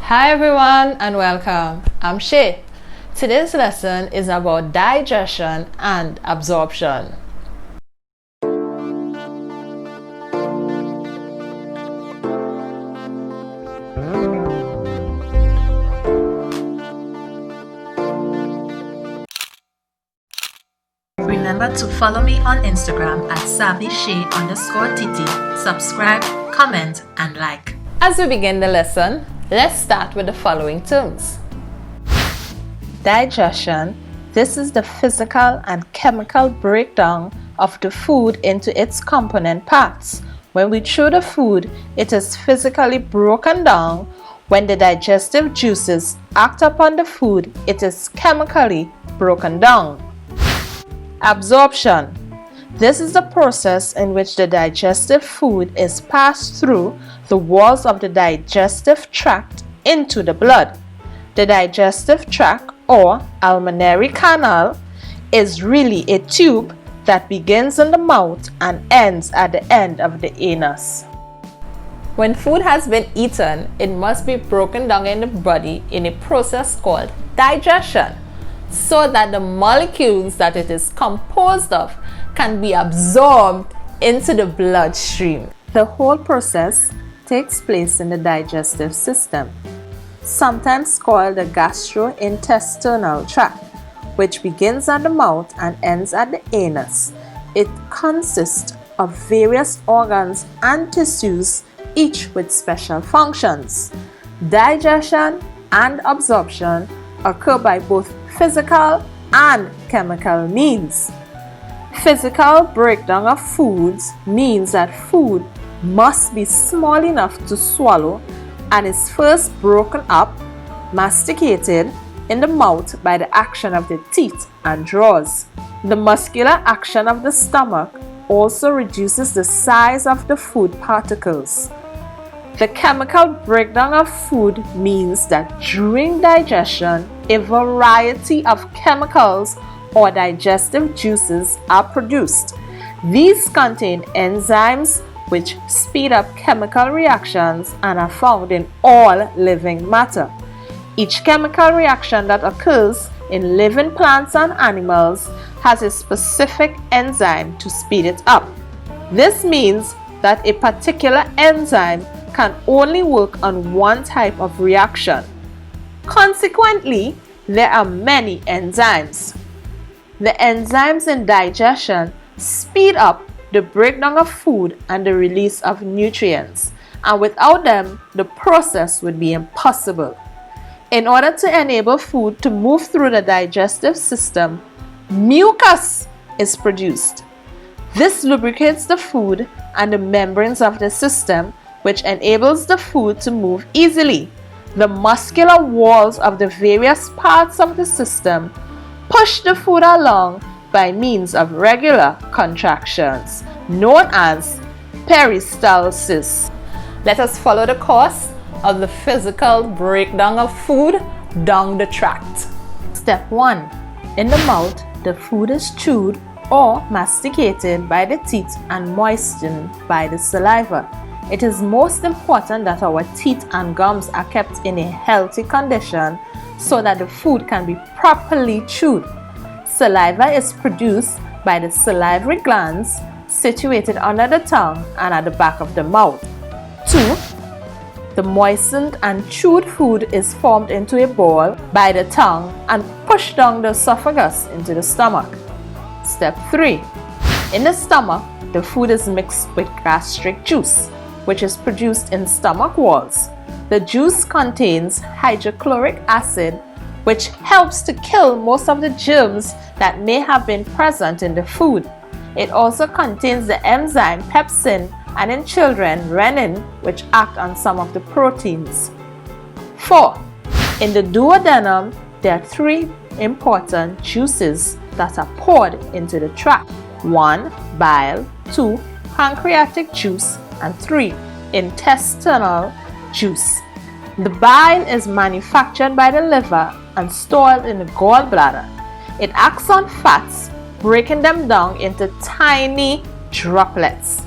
Hi everyone and welcome. I'm Shay. Today's lesson is about digestion and absorption. Remember to follow me on Instagram at SavvyShay_TT. Subscribe, comment, and like. As we begin the lesson, let's start with the following terms. Digestion. This is the physical and chemical breakdown of the food into its component parts. When we chew the food, it is physically broken down. When the digestive juices act upon the food, it is chemically broken down. Absorption. This is the process in which the digestive food is passed through the walls of the digestive tract into the blood. The digestive tract or alimentary canal is really a tube that begins in the mouth and ends at the end of the anus. When food has been eaten, it must be broken down in the body in a process called digestion, so that the molecules that it is composed of can be absorbed into the bloodstream. The whole process takes place in the digestive system, sometimes called the gastrointestinal tract, which begins at the mouth and ends at the anus. It consists of various organs and tissues, each with special functions. Digestion and absorption occur by both physical and chemical means. Physical breakdown of foods means that food must be small enough to swallow and is first broken up, masticated in the mouth by the action of the teeth and jaws. The muscular action of the stomach also reduces the size of the food particles. The chemical breakdown of food means that during digestion, a variety of chemicals or digestive juices are produced. These contain enzymes which speed up chemical reactions and are found in all living matter. Each chemical reaction that occurs in living plants and animals has a specific enzyme to speed it up. This means that a particular enzyme can only work on one type of reaction. Consequently, there are many enzymes. The enzymes in digestion speed up the breakdown of food and the release of nutrients, and without them, the process would be impossible. In order to enable food to move through the digestive system, mucus is produced. This lubricates the food and the membranes of the system, which enables the food to move easily. The muscular walls of the various parts of the system push the food along by means of regular contractions, known as peristalsis. Let us follow the course of the physical breakdown of food down the tract. Step 1. In the mouth, the food is chewed or masticated by the teeth and moistened by the saliva. It is most important that our teeth and gums are kept in a healthy condition so that the food can be properly chewed. Saliva is produced by the salivary glands situated under the tongue and at the back of the mouth. 2. The moistened and chewed food is formed into a ball by the tongue and pushed down the esophagus into the stomach. Step 3. In the stomach, the food is mixed with gastric juice, which is produced in stomach walls. The juice contains hydrochloric acid, which helps to kill most of the germs that may have been present in the food. It also contains the enzyme pepsin and in children renin, which act on some of the proteins. 4. In the duodenum, there are 3 important juices that are poured into the tract. 1. Bile, 2. Pancreatic juice, and 3. Intestinal juice. The bile is manufactured by the liver and stored in the gallbladder. It acts on fats, breaking them down into tiny droplets.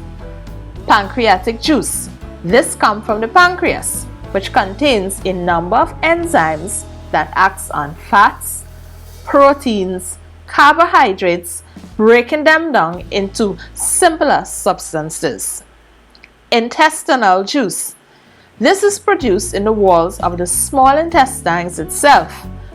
Pancreatic juice. This comes from the pancreas. which contains a number of enzymes that acts on fats, proteins, carbohydrates, breaking them down into simpler substances. Intestinal juice. This is produced in the walls of the small intestines itself,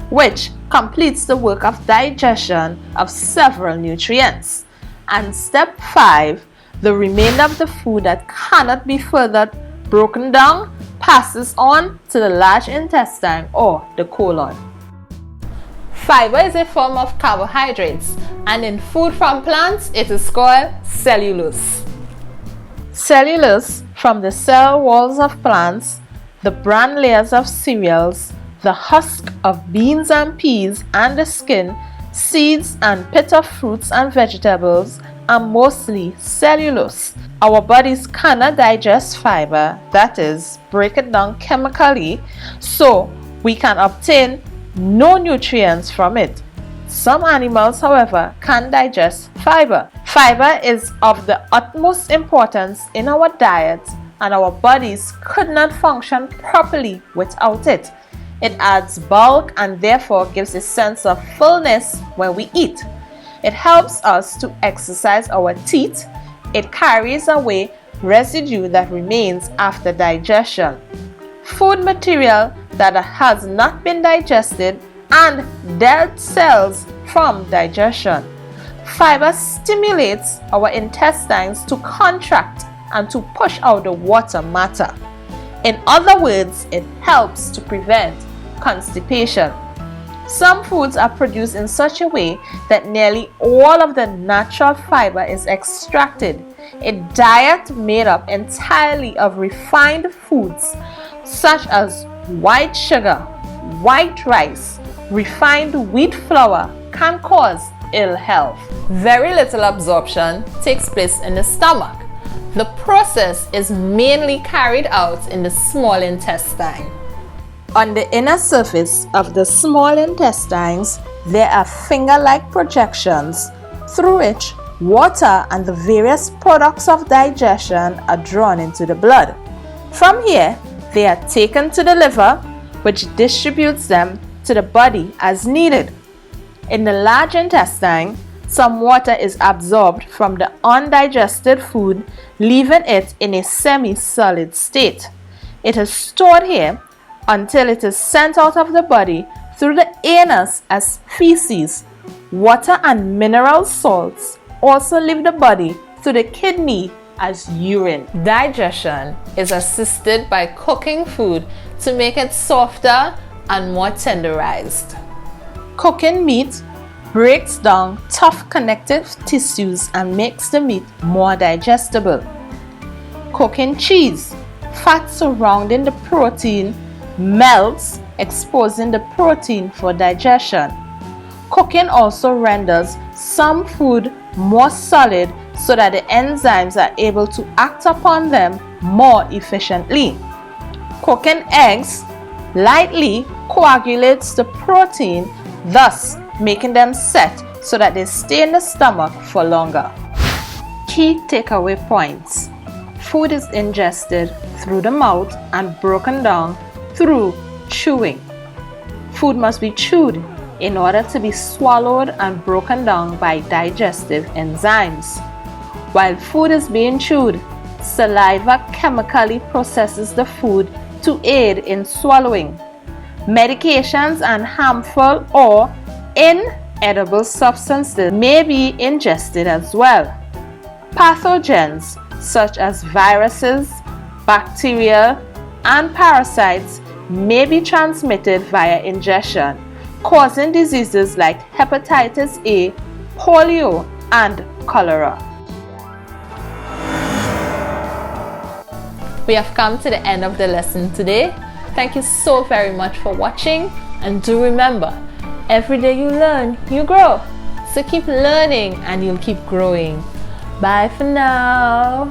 which completes the work of digestion of several nutrients. And step 5, the remainder of the food that cannot be further broken down passes on to the large intestine or the colon. Fiber is a form of carbohydrates, and in food from plants it is called cellulose. Cellulose from the cell walls of plants, the bran layers of cereals, the husk of beans and peas, and the skin, seeds and pit of fruits and vegetables are mostly cellulose. Our bodies cannot digest fiber, that is, break it down chemically, so we can obtain no nutrients from it. Some animals, however, can digest fiber. Fiber is of the utmost importance in our diet, and our bodies could not function properly without it. It adds bulk and therefore gives a sense of fullness when we eat. It helps us to exercise our teeth. It carries away residue that remains after digestion. Food material that has not been digested and dead cells from digestion. Fiber stimulates our intestines to contract and to push out the water matter. In other words, it helps to prevent constipation. Some foods are produced in such a way that nearly all of the natural fiber is extracted. A diet made up entirely of refined foods such as white sugar, white rice, refined wheat flour can cause ill health. Very little absorption takes place in the stomach. The process is mainly carried out in the small intestine. On the inner surface of the small intestines, there are finger-like projections through which water and the various products of digestion are drawn into the blood. From here, they are taken to the liver, which distributes them to the body as needed. In the large intestine, some water is absorbed from the undigested food, leaving it in a semi-solid state. It is stored here until it is sent out of the body through the anus as feces. Water and mineral salts also leave the body through the kidney as urine. Digestion is assisted by cooking food to make it softer and more tenderized. Cooking meat breaks down tough connective tissues and makes the meat more digestible. Cooking cheese, fat surrounding the protein, melts, exposing the protein for digestion. Cooking also renders some food more solid so that the enzymes are able to act upon them more efficiently. Cooking eggs lightly coagulates the protein, thus making them set so that they stay in the stomach for longer. Key takeaway points. Food is ingested through the mouth and broken down through chewing. Food must be chewed in order to be swallowed and broken down by digestive enzymes. While food is being chewed, saliva chemically processes the food to aid in swallowing. Medications and harmful or inedible substances may be ingested as well. Pathogens such as viruses, bacteria, and parasites may be transmitted via ingestion, causing diseases like hepatitis A, polio, and cholera. We have come to the end of the lesson today. Thank you so very much for watching, and do remember, every day you learn, you grow. So keep learning and you'll keep growing. Bye for now.